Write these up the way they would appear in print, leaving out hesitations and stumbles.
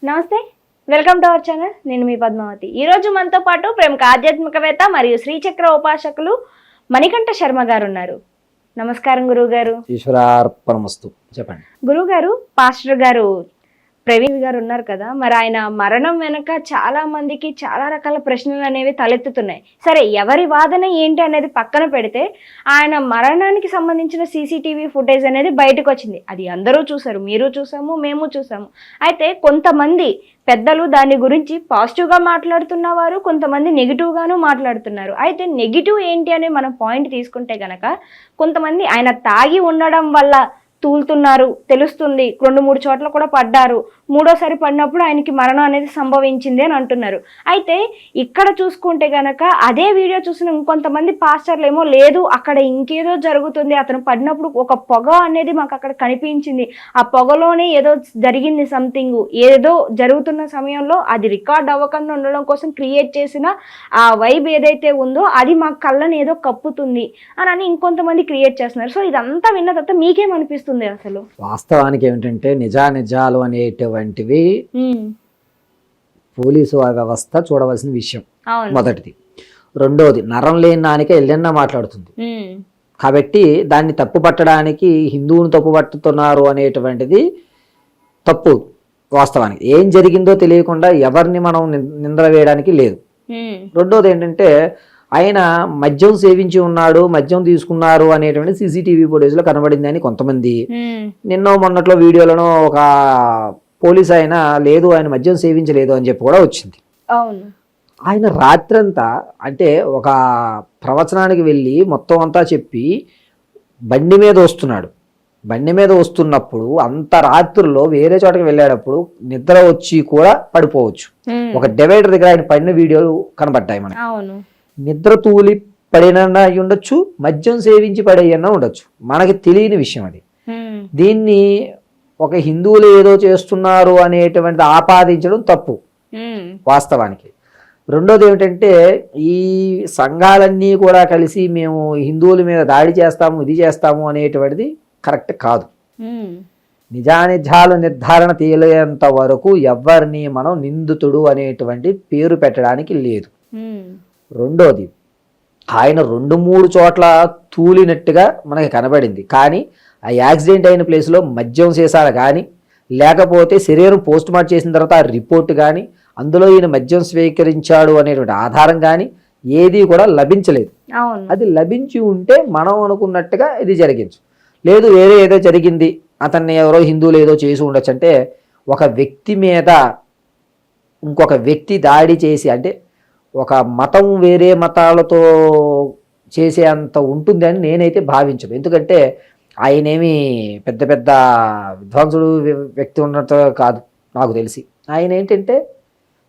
నమస్తే, welcome to our channel. నేను మీ పద్మావతి. ఈ రోజు మనతో పాటు ప్రముఖ ఆధ్యాత్మికవేత్త మరియు శ్రీచక్ర ఉపాసకులు మణికంఠ శర్మ గారు ఉన్నారు. నమస్కారం గురువు గారు. ఈశ్వరార్పణమస్తు. చెప్పండి గురువు గారు. పాస్టర్ గారు ప్రవీణ్ గారు ఉన్నారు కదా, మరి ఆయన మరణం వెనక చాలా మందికి చాలా రకాల ప్రశ్నలు అనేవి తలెత్తుతున్నాయి. సరే, ఎవరి వాదన ఏంటి అనేది పక్కన పెడితే ఆయన మరణానికి సంబంధించిన సీసీటీవీ ఫుటేజ్ అనేది బయటకు వచ్చింది. అది అందరూ చూసారు, మీరు చూసాము, మేము చూసాము. అయితే కొంతమంది పెద్దలు దాని గురించి పాజిటివ్గా మాట్లాడుతున్నవారు, కొంతమంది నెగిటివ్గాను మాట్లాడుతున్నారు. అయితే నెగిటివ్ ఏంటి అనే మనం పాయింట్ తీసుకుంటే గనక, కొంతమంది ఆయన తాగి ఉండడం వల్ల తూలుతున్నారు తెలుస్తుంది, 2-3 చోట్ల కూడా పడ్డారు, మూడోసారి పడినప్పుడు ఆయనకి మరణం అనేది సంభవించింది అని అంటున్నారు. అయితే ఇక్కడ చూసుకుంటే గనక అదే వీడియో చూసిన ఇంకొంతమంది పాస్టర్లు ఏమో లేదు, అక్కడ ఇంకేదో జరుగుతుంది, అతను పడినప్పుడు ఒక పొగ అనేది మాకు అక్కడ కనిపించింది, ఆ పొగలోనే ఏదో జరిగింది, సంథింగ్ ఏదో జరుగుతున్న సమయంలో అది రికార్డ్ అవ్వకుండా ఉండడం కోసం క్రియేట్ చేసిన ఆ వైబ్ ఏదైతే ఉందో అది మా కళ్ళని ఏదో కప్పుతుంది అని ఇంకొంతమంది క్రియేట్ చేస్తున్నారు. సో ఇదంతా విన్న తర్వాత మీకేమనిపిస్తుంది? అసలు వాస్తవానికి ఏమిటంటే నిజాలు అనేటువంటివి పోలీసు వ్యవస్థ చూడవలసిన విషయం మొదటిది. రెండోది, నరం లేని నానిక ఎల్లెన్నా మాట్లాడుతుంది. కాబట్టి దాన్ని తప్పు పట్టడానికి హిందువుని తప్పు పట్టుతున్నారు అనేటువంటిది తప్పు. వాస్తవానికి ఏం జరిగిందో తెలియకుండా ఎవరిని మనం నిందల వేయడానికి లేదు. రెండోది ఏంటంటే, ఆయన మద్యం సేవించి ఉన్నాడు, మద్యం తీసుకున్నారు అనేటువంటి సీసీటీవీ ఫుటేజ్ లో కనబడింది అని కొంతమంది, నిన్నో మొన్నట్లో వీడియోలను ఒక పోలీస్ ఆయన లేదు ఆయన మద్యం సేవించలేదు అని చెప్పి కూడా వచ్చింది. ఆయన రాత్రంతా అంటే ఒక ప్రవచనానికి వెళ్ళి మొత్తం అంతా చెప్పి బండి మీద వస్తున్నాడు. బండి మీద వస్తున్నప్పుడు అంత రాత్రుల్లో వేరే చోటకి వెళ్ళేటప్పుడు నిద్ర వచ్చి కూడా పడిపోవచ్చు. ఒక డివైడర్ దగ్గర ఆయన పడిన వీడియోలు కనబడ్డాయి మనకి. నిద్ర తూలి పడిన ఉండొచ్చు, మద్యం సేవించి పడేయన్నా ఉండొచ్చు, మనకి తెలియని విషయం అది. దీన్ని ఒక హిందువులు ఏదో చేస్తున్నారు అనేటువంటిది ఆపాదించడం తప్పు వాస్తవానికి. రెండోది ఏమిటంటే, ఈ సంఘాలన్నీ కూడా కలిసి మేము హిందువుల మీద దాడి చేస్తాము, ఇది చేస్తాము అనేటువంటిది కరెక్ట్ కాదు. నిజానిజాలు నిర్ధారణ తేలేంత వరకు ఎవరిని మనం నిందితుడు అనేటువంటి పేరు పెట్టడానికి లేదు. రెండోది, ఆయన 2-3 చోట్ల తూలినట్టుగా మనకి కనబడింది. కానీ ఆ యాక్సిడెంట్ అయిన ప్లేస్లో మద్యం సీసాలు కానీ, లేకపోతే శరీరం పోస్ట్ మార్టం చేసిన తర్వాత ఆ రిపోర్ట్ కానీ, అందులో ఈయన మద్యం స్వీకరించాడు అనేటువంటి ఆధారం కానీ ఏది కూడా లభించలేదు. అది లభించి ఉంటే మనం అనుకున్నట్టుగా ఇది జరిగించు. లేదు వేరే ఏదో జరిగింది, అతన్ని ఎవరో హిందువులు ఏదో చేసి ఉండొచ్చు అంటే, ఒక వ్యక్తి మీద ఇంకొక వ్యక్తి దాడి చేసి, అంటే ఒక మతం వేరే మతాలతో చేసే అంత ఉంటుంది అని నేనైతే భావించను. ఎందుకంటే ఆయనేమి పెద్ద పెద్ద విద్వాంసుడు వ్యక్తి ఉన్నట్టు కాదు నాకు తెలిసి. ఆయన ఏంటంటే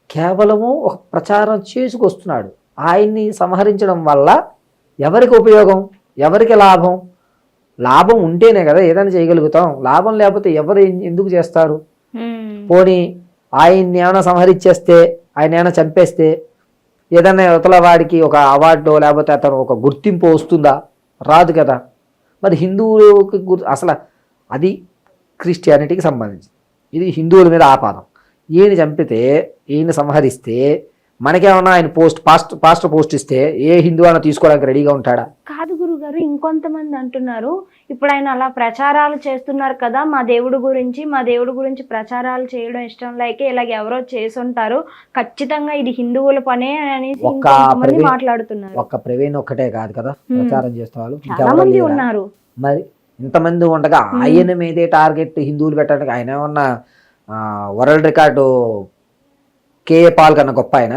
కేవలము ఒక ప్రచారం చేసుకొస్తున్నాడు. ఆయన్ని సంహరించడం వల్ల ఎవరికి ఉపయోగం, ఎవరికి లాభం? లాభం ఉంటేనే కదా ఏదైనా చేయగలుగుతాం. లాభం లేకపోతే ఎవరు ఎందుకు చేస్తారు? పోనీ ఆయన్ని ఏమైనా సంహరించేస్తే, ఆయన ఏమైనా చంపేస్తే ఏదైనా యువతల వాడికి ఒక అవార్డు లేకపోతే అతను ఒక గుర్తింపు వస్తుందా? రాదు కదా. మరి హిందువులకి అసలు అది క్రిస్టియానిటీకి సంబంధించి, ఇది హిందువుల మీద ఆపాదం. ఈయన చంపితే, ఈయన సంహరిస్తే మనకేమన్నా ఆయన పాస్టర్ పోస్ట్ ఇస్తే ఏ హిందువు అయినా తీసుకోవడానికి రెడీగా ఉంటాడా? కాదు గురుగారు. ఇంకొంతమంది అంటున్నారు, ఇప్పుడు ఆయన అలా ప్రచారాలు చేస్తున్నారు కదా, మా దేవుడి గురించి ప్రచారాలు చేయడం ఇష్టం లేక ఇలాగ ఎవరో చేసుంటారు, ఖచ్చితంగా ఇది హిందువుల పనే అని మాట్లాడుతున్నారు. ఒక్క ప్రవీణ్ ఒక్కటే కాదు కదా ప్రచారం చేస్తున్నారు, చాలా మంది ఉన్నారు. మరి ఇంతమంది ఉండగా ఆయన మీదే టార్గెట్ హిందువులు పెట్టడానికి ఆయన ఏమన్నా వరల్డ్ రికార్డు కేఏ పాల్ కన్నా గొప్ప ఆయన?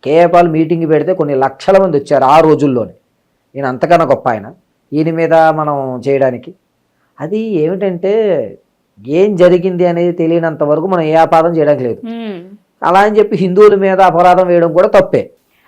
కేఏ పాల్ మీటింగ్ పెడితే కొన్ని లక్షల మంది వచ్చారు ఆ రోజుల్లోనే. ఈయన అంతకన్నా గొప్ప ఆయన ఈయన మీద మనం చేయడానికి? అది ఏమిటంటే, ఏం జరిగింది అనేది తెలియనంత వరకు మనం ఏ అపరాధం చేయడానికి లేదు. అలా అని చెప్పి హిందువుల మీద అపరాధం వేయడం కూడా తప్పే.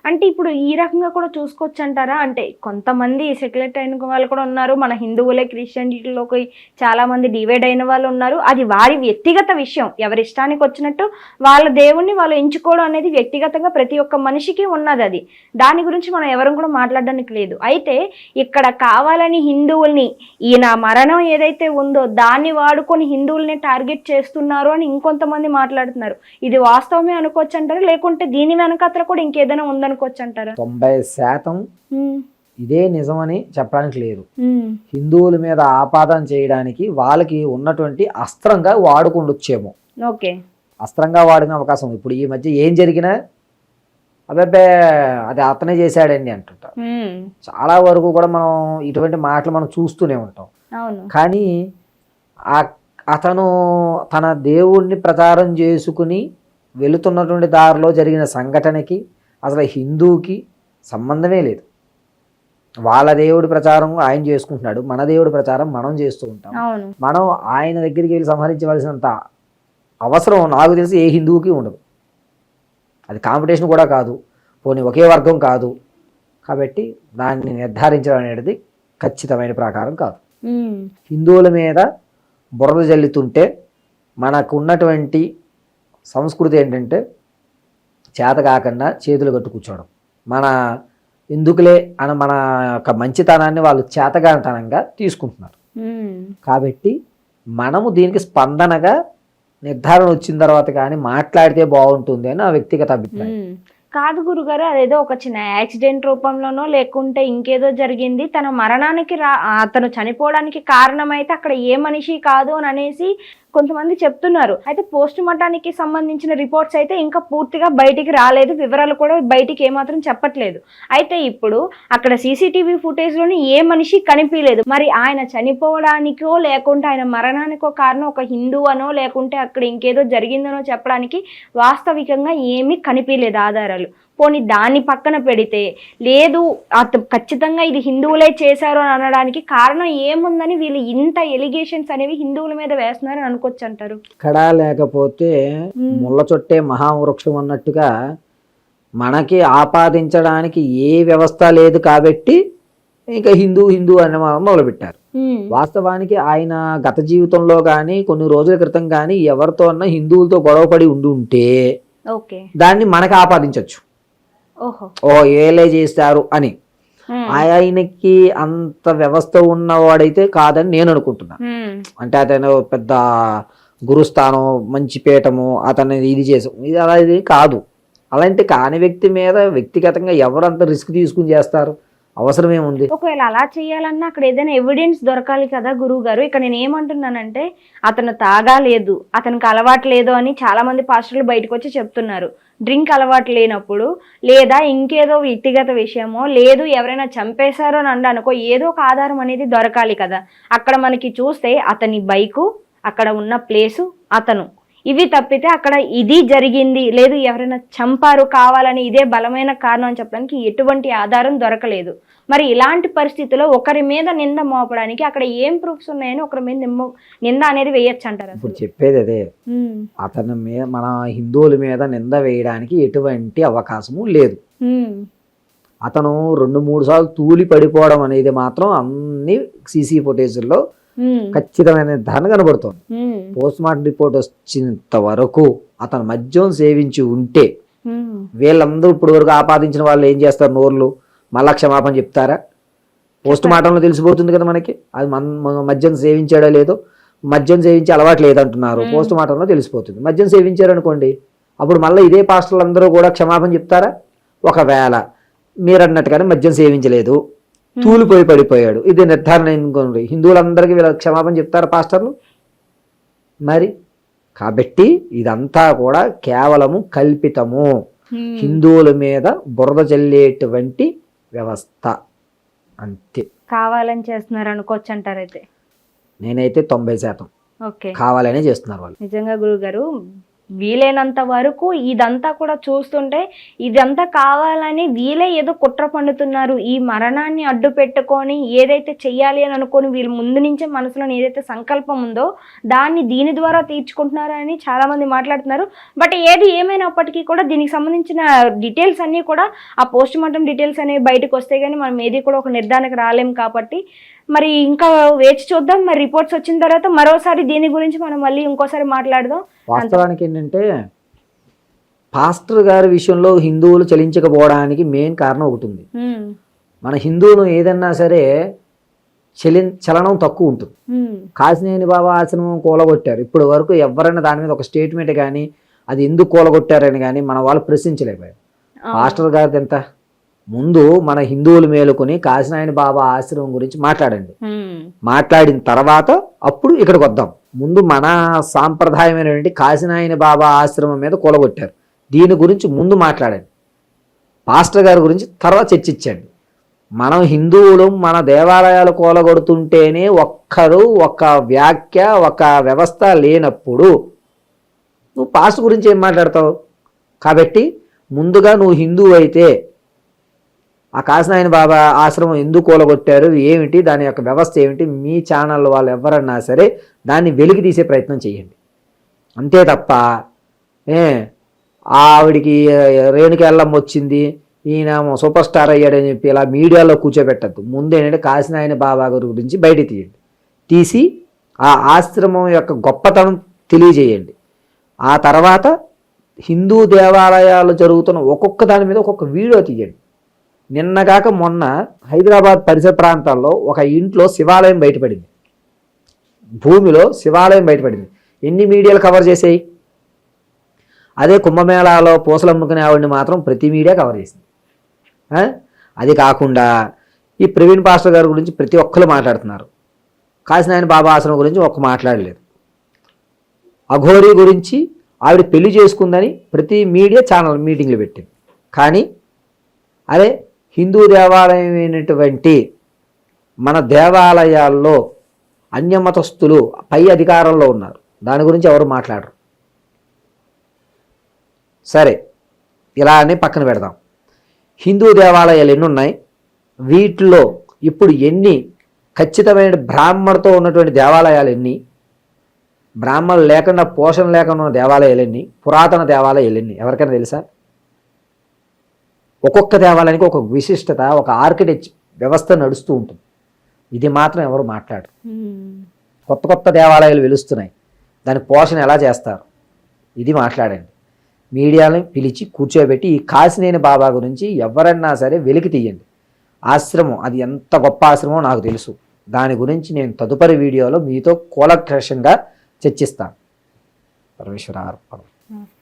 అంటే ఇప్పుడు ఈ రకంగా కూడా చూసుకోవచ్చు అంటారా? అంటే కొంతమంది సెక్యులర్ అయిన వాళ్ళు కూడా ఉన్నారు, మన హిందువులే క్రిస్టియన్లోకి చాలా మంది డివైడ్ అయిన వాళ్ళు ఉన్నారు. అది వారి వ్యక్తిగత విషయం, ఎవరి ఇష్టానికి వచ్చినట్టు వాళ్ళ దేవుణ్ణి వాళ్ళు ఎంచుకోవడం అనేది వ్యక్తిగతంగా ప్రతి ఒక్క మనిషికి ఉన్నది. అది దాని గురించి మనం ఎవరు కూడా మాట్లాడడానికి లేదు. అయితే ఇక్కడ కావాలని హిందువుల్ని ఈయన మరణం ఏదైతే ఉందో దాన్ని వాడుకొని హిందువుల్ని టార్గెట్ చేస్తున్నారు అని ఇంకొంతమంది మాట్లాడుతున్నారు. ఇది వాస్తవమే అనుకోవచ్చు అంటారా, లేకుంటే దీని వెనకాతల కూడా ఇంకేదైనా ఉందనుకోవచ్చు అంటారా? 90% ఇదే నిజమని చెప్పడానికి లేదు. హిందువుల మీద ఆపాదన చేయడానికి వాళ్ళకి ఉన్నటువంటి అస్త్రంగా వాడుకుండొచ్చేమో. ఓకే, అస్త్రంగా వాడిన అవకాశం. ఇప్పుడు ఈ మధ్య ఏం జరిగినా అబ్బాబే అది అతనే చేశాడండి అంటుంటారు. చాలా వరకు కూడా మనం ఇటువంటి మాటలు మనం చూస్తూనే ఉంటాం. కానీ అతను తన దేవుణ్ణి ప్రచారం చేసుకుని వెళుతున్నటువంటి దారిలో జరిగిన సంఘటనకి అసలు హిందూకి సంబంధమే లేదు. వాళ్ళ దేవుడి ప్రచారం ఆయన చేసుకుంటున్నాడు, మన దేవుడి ప్రచారం మనం చేస్తూ ఉంటాం. మనం ఆయన దగ్గరికి వెళ్ళి సంహరించవలసినంత అవసరం నాకు తెలిసి ఏ హిందువుకి ఉండదు. అది కాంపిటీషన్ కూడా కాదు, పోనీ ఒకే వర్గం కాదు. కాబట్టి దాన్ని నిర్ధారించడం అనేది ఖచ్చితమైన ప్రకారం కాదు. హిందువుల మీద బురద జల్లుతుంటే మనకు ఉన్నటువంటి సంస్కృతి ఏంటంటే చేత కాకుండా చేతులు కట్టు కూర్చోవడం. మన ఎందుకులే అని మన యొక్క మంచితనాన్ని వాళ్ళు చేతగానితనంగా తీసుకుంటున్నారు. కాబట్టి మనము దీనికి స్పందనగా నిర్ధారణ వచ్చిన తర్వాత కానీ మాట్లాడితే బాగుంటుంది అని నా వ్యక్తిగత అభిప్రాయం. కాదు గురుగారు, అదేదో ఒక చిన్న యాక్సిడెంట్ రూపంలోనో లేకుంటే ఇంకేదో జరిగింది, తన మరణానికి అతను చనిపోవడానికి కారణమైతే అక్కడ ఏ మనిషి కాదు అని అనేసి కొంతమంది చెప్తున్నారు. అయితే పోస్ట్ మార్టానికి సంబంధించిన రిపోర్ట్స్ అయితే ఇంకా పూర్తిగా బయటికి రాలేదు, వివరాలు కూడా బయటికి ఏమాత్రం చెప్పట్లేదు. అయితే ఇప్పుడు అక్కడ సీసీటీవీ ఫుటేజ్లోని ఏ మనిషి కనిపించలేదు. మరి ఆయన చనిపోవడానికో లేకుంటే ఆయన మరణానికో కారణం ఒక హిందూ అనో లేకుంటే అక్కడ ఇంకేదో జరిగిందనో చెప్పడానికి వాస్తవికంగా ఏమీ కనిపించలేదు ఆధారాలు. పోనీ దాన్ని పక్కన పెడితే లేదు ఖచ్చితంగా ఇది హిందువులే చేశారు అని అనడానికి కారణం ఏముందని వీళ్ళు ఇంత ఎలిగేషన్స్ అనేవి హిందువుల మీద వేస్తున్నారని అనుకోవచ్చు అంటారు? ఇక్కడ లేకపోతే ముళ్ళ చుట్టే మహావృక్షం అన్నట్టుగా మనకి ఆపాదించడానికి ఏ వ్యవస్థ లేదు కాబట్టి ఇంకా హిందూ హిందూ అని మొదలుపెట్టారు. వాస్తవానికి ఆయన గత జీవితంలో కానీ కొన్ని రోజుల క్రితం కానీ ఎవరితో అన్నా హిందువులతో గొడవపడి ఉంటే దాన్ని మనకి ఆపాదించవచ్చు. ఓ ఏలే చేస్తారు అని. ఆయనకి అంత వ్యవస్థ ఉన్నవాడైతే కాదని నేను అనుకుంటున్నా. అంటే అతను పెద్ద గురుస్థానం మంచి పీఠము అతను ఇది చేసాం ఇది అలా ఇది కాదు. అలాంటి కాని వ్యక్తి మీద వ్యక్తిగతంగా ఎవరంత రిస్క్ తీసుకుని చేస్తారు? అవసరం ఏముంది? ఒకవేళ అలా చేయాలన్నా అక్కడ ఏదైనా ఎవిడెన్స్ దొరకాలి కదా గురువు గారు. ఇక్కడ నేను ఏమంటున్నానంటే అతను తాగాలేదు, అతనికి అలవాటు లేదు అని చాలా మంది పాస్టర్లు బయటకు వచ్చి చెప్తున్నారు. డ్రింక్ అలవాటు లేనప్పుడు లేదా ఇంకేదో వ్యక్తిగత విషయమో లేదు ఎవరైనా చంపేశారో అని అనుకో ఏదో ఒక ఆధారం అనేది దొరకాలి కదా. అక్కడ మనకి చూస్తే అతని బైకు, అక్కడ ఉన్న ప్లేసు, అతను, ఇవి తప్పితే అక్కడ ఇది జరిగింది లేదు ఎవరైనా చంపారు కావాలని ఇదే బలమైన కారణం అని చెప్పడానికి ఎటువంటి ఆధారం దొరకలేదు. మరి ఇలాంటి పరిస్థితుల్లో ఒకరి మీద నింద మోపడానికి అక్కడ ఏం ప్రూఫ్స్ ఉన్నాయని ఒకరి మీద నింద అనేది వేయచ్చు అంటారు? ఇప్పుడు చెప్పేది అదే, అతని మీద మన హిందువుల మీద నింద వేయడానికి ఎటువంటి అవకాశము లేదు. అతను 2-3 సార్లు తూలి పడిపోవడం అనేది మాత్రం అన్ని సీసీ ఫుటేజ్లో ఖచ్చితమైన నిర్ధారణ కనబడుతోంది. పోస్ట్ మార్టం రిపోర్ట్ వచ్చేంత వరకు అతను మద్యం సేవించి ఉంటే వీళ్ళందరూ ఇప్పుడు వరకు ఆపాదించిన వాళ్ళు ఏం చేస్తారు? నోర్లు మళ్ళా క్షమాపణ చెప్తారా? పోస్ట్ మార్టంలో తెలిసిపోతుంది కదా మనకి అది మద్యం సేవించాడో లేదో. మద్యం సేవించి అలవాటు లేదంటున్నారు, పోస్ట్ మార్టంలో తెలిసిపోతుంది. మద్యం సేవించారు అనుకోండి, అప్పుడు మళ్ళీ ఇదే పాస్టర్లు అందరూ కూడా క్షమాపణ చెప్తారా? ఒకవేళ మీరు అన్నట్టుగానే మద్యం సేవించలేదు, తూలిపోయి పడిపోయాడు, ఇది నిర్ధారణ అనుకోండి, హిందువులందరికీ వీళ్ళ క్షమాపణ చెప్తారా పాస్టర్లు? మరి కాబట్టి ఇదంతా కూడా కేవలము కల్పితము, హిందువుల మీద బురద చల్లేటువంటి వ్యవస్థ అంతే. కావాలని చేస్తున్నారు అనుకోవచ్చు అంటారు? అయితే నేనైతే 90% కావాలనే చేస్తున్నారు వాళ్ళు. నిజంగా గురువు గారు వీలైనంత వరకు ఇదంతా కూడా చూస్తుంటే ఇదంతా కావాలని వీళ్ళే ఏదో కుట్ర పండుతున్నారు, ఈ మరణాన్ని అడ్డు పెట్టుకొని ఏదైతే చెయ్యాలి అని అనుకొని వీళ్ళు ముందు నుంచే మనసులో ఏదైతే సంకల్పం ఉందో దాన్ని దీని ద్వారా తీర్చుకుంటున్నారు అని చాలా మంది మాట్లాడుతున్నారు. బట్ ఏది ఏమైనప్పటికీ కూడా దీనికి సంబంధించిన డీటెయిల్స్ అన్నీ కూడా ఆ పోస్ట్ మార్టం డీటెయిల్స్ అనేవి బయటకు వస్తే కానీ మనం ఏది కూడా ఒక నిర్ధారణకు రాలేం. కాబట్టి మరి ఇంకా వేచి చూద్దాం. మరి రిపోర్ట్స్ వచ్చిన తర్వాత మరోసారి దీని గురించి మనం మళ్ళీ ఇంకోసారి మాట్లాడదాం. వాస్తవానికి ఏంటంటే పాస్టర్ గారి విషయంలో హిందువులు చలించకపోవడానికి మెయిన్ కారణం ఒకటి ఉంది. మన హిందువులు ఏదన్నా సరే చలనం తక్కువ ఉంటుంది. కాశినేని బాబా ఆశ్రమం కూలగొట్టారు, ఇప్పుడు వరకు ఎవరైనా దాని మీద ఒక స్టేట్మెంట్ కానీ అది ఎందుకు కూలగొట్టారని కానీ మన వాళ్ళు ప్రశ్నించలేకపోయారు. పాస్టర్ గారిది ఎంత ముందు మన హిందువులు మేలుకొని కాశినాయని బాబా ఆశ్రమం గురించి మాట్లాడండి, మాట్లాడిన తర్వాత అప్పుడు ఇక్కడికి వద్దాం. ముందు మన సాంప్రదాయమైనటువంటి కాశినాయని బాబా ఆశ్రమం మీద కూలగొట్టారు, దీని గురించి ముందు మాట్లాడండి. పాస్టర్ గారి గురించి తర్వాత చర్చించండి. మనం హిందువులు మన దేవాలయాలు కూలగొడుతుంటేనే ఒక్కరు ఒక వ్యాఖ్య ఒక వ్యవస్థ లేనప్పుడు నువ్వు పాస్టర్ గురించి ఏం మాట్లాడతావు? కాబట్టి ముందుగా నువ్వు హిందువు అయితే ఆ కాశినాయని బాబా ఆశ్రమం ఎందుకు కూలగొట్టారు ఏమిటి, దాని యొక్క వ్యవస్థ ఏమిటి, మీ ఛానల్ వాళ్ళు ఎవరన్నా సరే దాన్ని వెలికి తీసే ప్రయత్నం చేయండి. అంతే తప్ప ఆవిడికి రేణుకి ఎల్లమ్మ వచ్చింది, ఈయన సూపర్ స్టార్ అయ్యాడని చెప్పి ఇలా మీడియాలో కూర్చోబెట్టద్దు. ముందు ఏంటంటే కాశినాయని బాబా గారి గురించి బయట తీయండి, తీసి ఆ ఆశ్రమం యొక్క గొప్పతనం తెలియజేయండి. ఆ తర్వాత హిందూ దేవాలయాలు జరుగుతున్న ఒక్కొక్క దాని మీద ఒక్కొక్క వీడియో తీయండి. నిన్నగాక మొన్న హైదరాబాద్ పరిసర ప్రాంతాల్లో ఒక ఇంట్లో శివాలయం బయటపడింది, భూమిలో శివాలయం బయటపడింది. ఎన్ని మీడియాలు కవర్ చేసాయి? అదే కుంభమేళాలో పూసలు అమ్ముకునే ఆవిడని మాత్రం ప్రతి మీడియా కవర్ చేసింది. అది కాకుండా ఈ ప్రవీణ్ పాస్టర్ గారి గురించి ప్రతి ఒక్కరు మాట్లాడుతున్నారు, కాశినాయని బాబా ఆశ్రమం గురించి ఒక్క మాట్లాడలేదు. అఘోరీ గురించి ఆవిడ పెళ్లి చేసుకుందని ప్రతి మీడియా ఛానల్ మీటింగ్లు పెట్టింది. కానీ అదే హిందూ దేవాలయమైనటువంటి మన దేవాలయాల్లో అన్యమతస్థులు పై అధికారంలో ఉన్నారు, దాని గురించి ఎవరు మాట్లాడరు. సరే, ఇలా అని పక్కన పెడదాం. హిందూ దేవాలయాలు ఎన్ని ఉన్నాయి, వీటిలో ఇప్పుడు ఎన్ని ఖచ్చితమైన బ్రాహ్మణతో ఉన్నటువంటి దేవాలయాలు ఎన్ని, బ్రాహ్మణులు లేకుండా పోషణ లేకుండా ఉన్న దేవాలయాలు ఎన్ని, పురాతన దేవాలయాలు ఎన్ని ఎవరికైనా తెలుసా? ఒక్కొక్క దేవాలయానికి ఒక విశిష్టత, ఒక ఆర్కిటెక్ట్ వ్యవస్థ నడుస్తూ ఉంటుంది. ఇది మాత్రం ఎవరు మాట్లాడరు. కొత్త కొత్త దేవాలయాలు వెలుస్తున్నాయి, దాని పోషణ ఎలా చేస్తారు ఇది మాట్లాడండి. మీడియాని పిలిచి కూర్చోబెట్టి ఈ కాశినేని బాబా గురించి ఎవరన్నా సరే వెలికి తీయండి. ఆశ్రమం అది ఎంత గొప్ప ఆశ్రమం నాకు తెలుసు, దాని గురించి నేను తదుపరి వీడియోలో మీతో కూలంకషంగా చర్చిస్తాను. పరమేశ్వర అర్పణం.